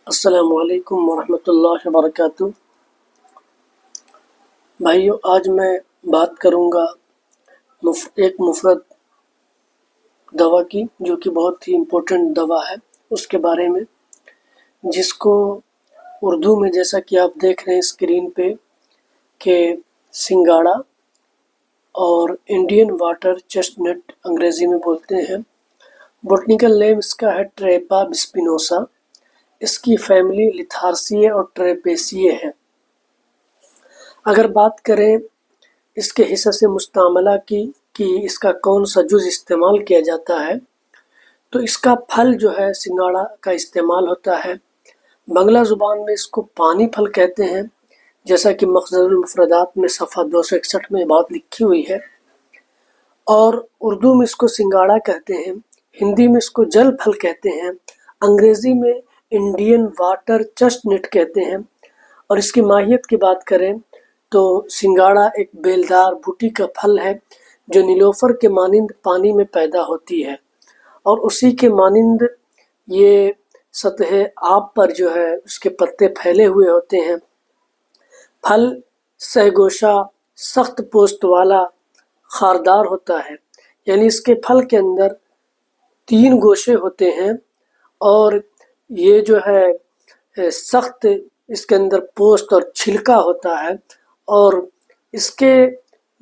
السلام علیکم ورحمۃ اللہ وبرکاتہ۔ بھائیو، آج میں بات کروں گا ایک مفرد دوا کی، جو کہ بہت ہی امپورٹنٹ دوا ہے، اس کے بارے میں، جس کو اردو میں جیسا کہ آپ دیکھ رہے ہیں اسکرین پہ کہ سنگاڑا اور انڈین واٹر چیسٹ نٹ انگریزی میں بولتے ہیں۔ بوٹنیکل نیم اس کا ہے ٹریپا بسپینوسا۔ اس کی فیملی لیتھارسیے اور ٹریپیسیے ہے۔ اگر بات کریں اس کے حصص مستعملہ کی کہ اس کا کون سا جز استعمال کیا جاتا ہے، تو اس کا پھل جو ہے سنگاڑا کا استعمال ہوتا ہے۔ بنگلہ زبان میں اس کو پانی پھل کہتے ہیں، جیسا کہ مخزن المفردات میں صفحہ 261 میں بات لکھی ہوئی ہے، اور اردو میں اس کو سنگاڑا کہتے ہیں، ہندی میں اس کو جل پھل کہتے ہیں، انگریزی میں انڈین واٹر چیسٹ نٹ کہتے ہیں۔ اور اس کی ماہیت کی بات کریں تو سنگاڑا ایک بیلدار بوٹی کا پھل ہے جو نیلوفر کے مانند پانی میں پیدا ہوتی ہے، اور اسی کے مانند یہ سطح آب پر جو ہے اس کے پتے پھیلے ہوئے ہوتے ہیں۔ پھل سہ گوشہ، سخت پوست والا، خاردار ہوتا ہے، یعنی اس کے پھل کے اندر 3 گوشے ہوتے ہیں، اور یہ جو ہے سخت اس کے اندر پوست اور چھلکا ہوتا ہے، اور اس کے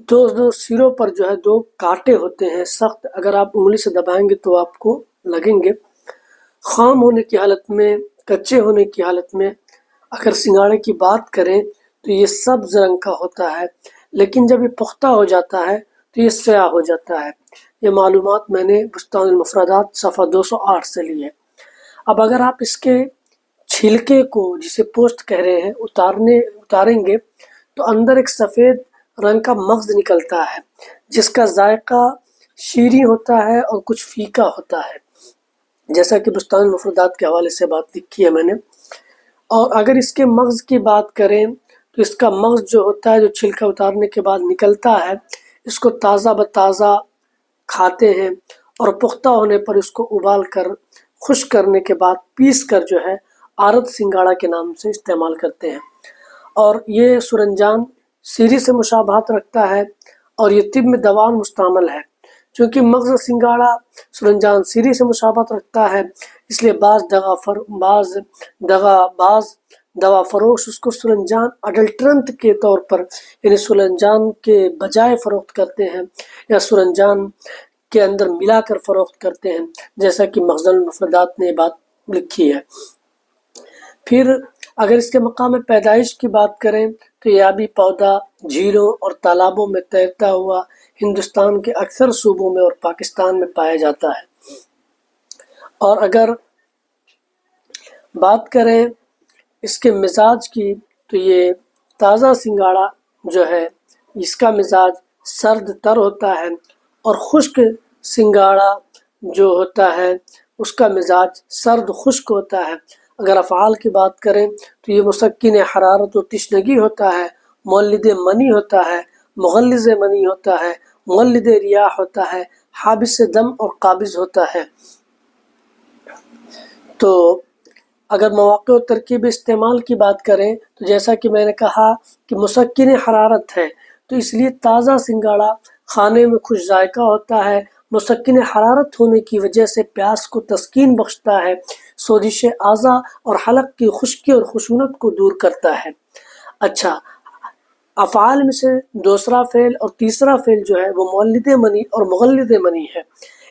دو سروں پر جو ہے 2 کانٹے ہوتے ہیں سخت، اگر آپ انگلی سے دبائیں گے تو آپ کو لگیں گے۔ خام ہونے کی حالت میں، کچے ہونے کی حالت میں اگر سنگاڑے کی بات کریں تو یہ سبز رنگ کا ہوتا ہے، لیکن جب یہ پختہ ہو جاتا ہے تو یہ سیاہ ہو جاتا ہے۔ یہ معلومات میں نے بستان المفردات صفحہ 208 سے لی ہے۔ اب اگر آپ اس کے چھلکے کو، جسے پوسٹ کہہ رہے ہیں، اتاریں گے تو اندر ایک سفید رنگ کا مغز نکلتا ہے، جس کا ذائقہ شیریں ہوتا ہے اور کچھ پھیکا ہوتا ہے، جیسا کہ بستان المفردات کے حوالے سے بات لکھی ہے میں نے۔ اور اگر اس کے مغز کی بات کریں تو اس کا مغز جو ہوتا ہے، جو چھلکا اتارنے کے بعد نکلتا ہے، اس کو تازہ بتازہ کھاتے ہیں، اور پختہ ہونے پر اس کو ابال کر خشک کرنے کے بعد پیس کر جو ہے آرد سنگاڑا کے نام سے استعمال کرتے ہیں۔ اور یہ سرنجان سیری سے مشابہت رکھتا ہے، اور یہ طب میں دوان مستعمل ہے۔ چونکہ مغز سنگاڑا سرنجان سیری سے مشابہت رکھتا ہے، اس لیے بعض دوا فروش اس کو سرنجان اڈلٹرنٹ کے طور پر، یعنی سرنجان کے بجائے فروخت کرتے ہیں، یا سرنجان کے اندر ملا کر فروخت کرتے ہیں، جیسا کہ مخزن المفردات نے بات لکھی ہے۔ پھر اگر اس کے مقام پیدائش کی بات کریں تو یہ آبی پودا جھیلوں اور تالابوں میں تیرتا ہوا ہندوستان کے اکثر صوبوں میں اور پاکستان میں پایا جاتا ہے۔ اور اگر بات کریں اس کے مزاج کی تو یہ تازہ سنگاڑا جو ہے اس کا مزاج سرد تر ہوتا ہے، اور خشک سنگاڑا جو ہوتا ہے اس کا مزاج سرد خشک ہوتا ہے۔ اگر افعال کی بات کریں تو یہ مسکن حرارت و تشنگی ہوتا ہے، مولد منی ہوتا ہے، مغلظ منی ہوتا ہے، مولد ریاح ہوتا ہے، حابس دم اور قابض ہوتا ہے۔ تو اگر مواقع و ترکیب استعمال کی بات کریں تو جیسا کہ میں نے کہا کہ مسکن حرارت ہے، تو اس لیے تازہ سنگاڑا کھانے میں خوش ذائقہ ہوتا ہے، مسکن حرارت ہونے کی وجہ سے پیاس کو تسکین بخشتا ہے، سوزش اعضاء اور حلق کی خشکی اور خشونت کو دور کرتا ہے۔ اچھا، افعال میں سے دوسرا فعل اور تیسرا فعل جو ہے وہ مولد منی اور مغلظ منی ہے۔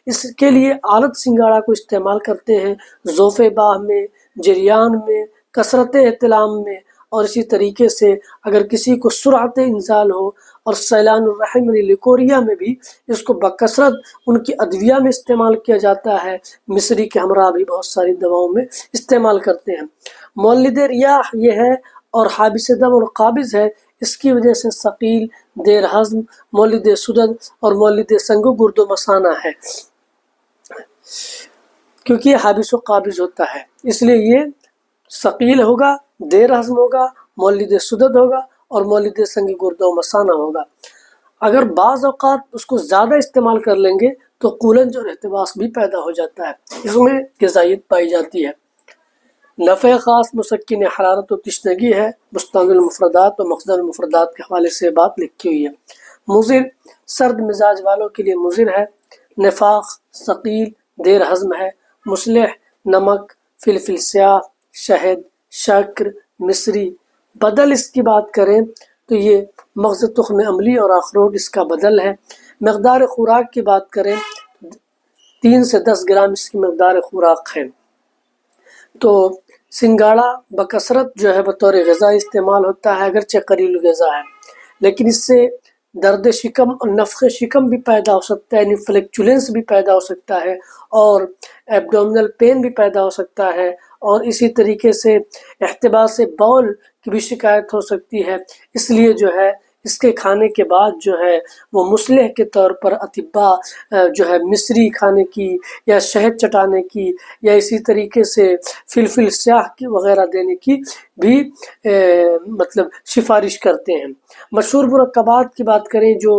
اس کے لیے آلت سنگاڑا کو استعمال کرتے ہیں ذوف باہ میں، جریان میں، کثرت احتلام میں، اور اسی طریقے سے اگر کسی کو سرعت انزال ہو، اور سیلان الرحم یعنی لیکوریا میں بھی اس کو بکثرت ان کی ادویہ میں استعمال کیا جاتا ہے، مصری کے ہمراہ بھی بہت ساری دواؤں میں استعمال کرتے ہیں۔ مولد ریاح یہ ہے، اور حابس دم اور قابض ہے، اس کی وجہ سے ثقیل، دیر ہضم، مولد سدد اور مولد سنگ و گرد و مثانہ ہے، کیونکہ یہ حابس و قابض ہوتا ہے، اس لیے یہ ثقیل ہوگا، دیر ہضم ہوگا، مولد سدد ہوگا، اور مولد سنگ گرد و مثانہ ہوگا۔ اگر بعض اوقات اس کو زیادہ استعمال کر لیں گے تو قولنج اور احتباس بھی پیدا ہو جاتا ہے، اس میں غذائیت پائی جاتی ہے۔ نفع خاص مسکن حرارت و تشنگی ہے، بستان المفردات و مخزن المفردات کے حوالے سے بات لکھی ہوئی ہے۔ مضر سرد مزاج والوں کے لیے مضر ہے۔ نفاق ثقیل دیر ہضم ہے۔ مصلح نمک، فلفل سیاہ، شہد، شکر، مصری۔ بدل اس کی بات کریں تو یہ مغز تخم عملی اور اخروٹ اس کا بدل ہے۔ مقدار خوراک کی بات کریں 3 سے 10 گرام اس کی مقدار خوراک ہے۔ تو سنگاڑا بکثرت جو ہے بطور غذا استعمال ہوتا ہے، اگرچہ قلیل غذا ہے، لیکن اس سے درد شکم اور نفخ شکم بھی پیدا ہو سکتا ہے، یعنی فلیکچولنس بھی پیدا ہو سکتا ہے، اور ایبڈومنل پین بھی پیدا ہو سکتا ہے، اور اسی طریقے سے احتباس بول کی بھی شکایت ہو سکتی ہے۔ اس لیے جو ہے اس کے کھانے کے بعد جو ہے وہ مصلح کے طور پر اطباء جو ہے مصری کھانے کی یا شہد چٹانے کی یا اسی طریقے سے فلفل سیاہ کی وغیرہ دینے کی بھی مطلب سفارش کرتے ہیں۔ مشہور مرکبات کی بات کریں جو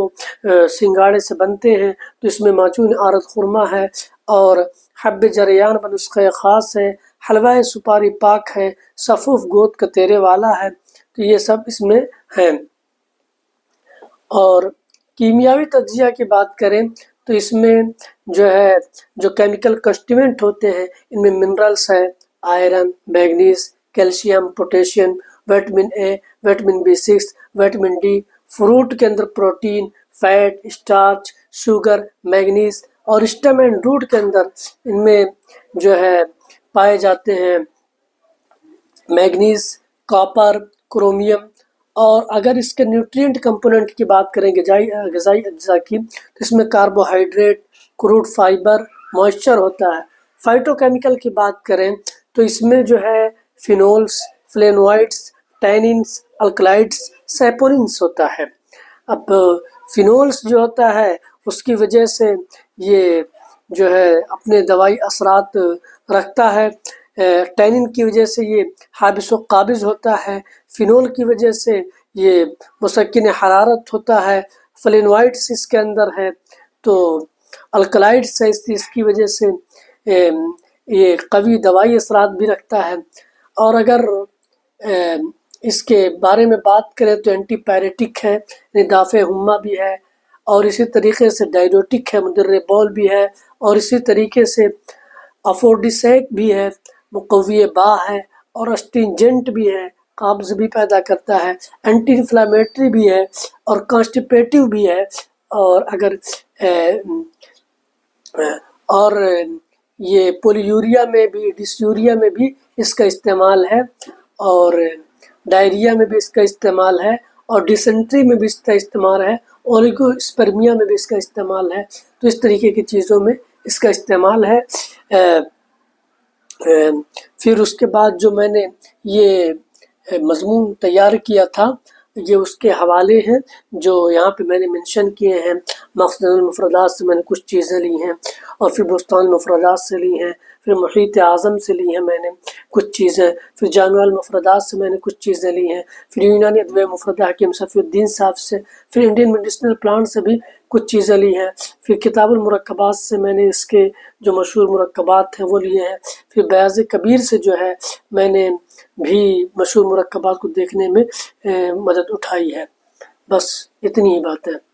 سنگاڑے سے بنتے ہیں تو اس میں معجون آرد خرما ہے، اور حب جریان بنسخہ خاص ہے، حلوہ سپاری پاک ہے، صفوف گوت کا تیرے والا ہے، تو یہ سب اس میں ہیں۔ اور کیمیاوی تجزیہ کی بات کریں تو اس میں جو ہے جو کیمیکل کنسٹیٹوئنٹ ہوتے ہیں ان میں منرلز ہے، iron, manganese, calcium, potassium, vitamin A, vitamin B6، vitamin D, fruit کے اندر protein, fat, starch, sugar, manganese, اور اسٹم اینڈ روٹ کے اندر ان میں جو ہے پائے جاتے ہیں مینگنیز، کاپر، کرومیم۔ اور اگر اس کے نیوٹرینٹ کمپوننٹ کی بات کریں غذائی اجزاء کی تو اس میں کاربوہائیڈریٹ، کروڈ فائبر، موئسچر ہوتا ہے۔ فائٹو کیمیکل کی بات کریں تو اس میں جو ہے فینولز، فلینوائڈز، ٹیننز، الکلائڈز، سیپورنز ہوتا ہے۔ اب فینولز جو ہوتا ہے اس کی وجہ سے یہ جو ہے اپنے دوائی اثرات رکھتا ہے، ٹینن کی وجہ سے یہ حابس و قابض ہوتا ہے، فینول کی وجہ سے یہ مسکن حرارت ہوتا ہے، فلینوائڈز اس کے اندر ہے، تو الکلائڈز ہے اس کی وجہ سے یہ قوی دوائی اثرات بھی رکھتا ہے۔ اور اگر اس کے بارے میں بات کریں تو اینٹی پیریٹک ہے، یعنی دافع ہمہ بھی ہے، اور اسی طریقے سے ڈائیوریٹک ہے، مدر بول بھی ہے، اور اسی طریقے سے افورڈیسیک بھی ہے، مقوی باء ہے، اور اسٹرینجنٹ بھی ہے، قابض بھی پیدا کرتا ہے، اینٹی انفلامیٹری بھی ہے، اور کانسٹیپیٹیو بھی ہے، اور اگر اور یہ پولیوریا میں بھی، ڈسیوریا میں بھی اس کا استعمال ہے، اور ڈائریا میں بھی اس کا استعمال ہے، اور ڈیسنٹری میں بھی اس کا استعمال ہے، اولیگو اسپرمیا میں بھی اس کا استعمال ہے۔ تو اس طریقے کی چیزوں میں اس کا استعمال ہے۔ پھر اس کے بعد جو میں نے یہ مضمون تیار کیا تھا یہ اس کے حوالے ہیں جو یہاں پہ میں نے منشن کیے ہیں۔ مخزن المفردات سے میں نے کچھ چیزیں لی ہیں، اور پھر بستان المفردات سے لی ہیں، پھر محیط اعظم سے لی ہیں میں نے کچھ چیزیں، پھر جامع المفردات سے میں نے کچھ چیزیں لی ہیں، پھر یونانی ادویہ مفردہ حکیم صفی الدین صاحب سے، پھر انڈین میڈیسنل پلانٹ سے بھی کچھ چیزیں لی ہیں، پھر کتاب المرکبات سے میں نے اس کے جو مشہور مرکبات ہیں وہ لیے ہیں، پھر بیاض کبیر سے جو ہے میں نے بھی مشہور مرکبات کو دیکھنے میں مدد اٹھائی ہے۔ بس اتنی ہی بات ہے۔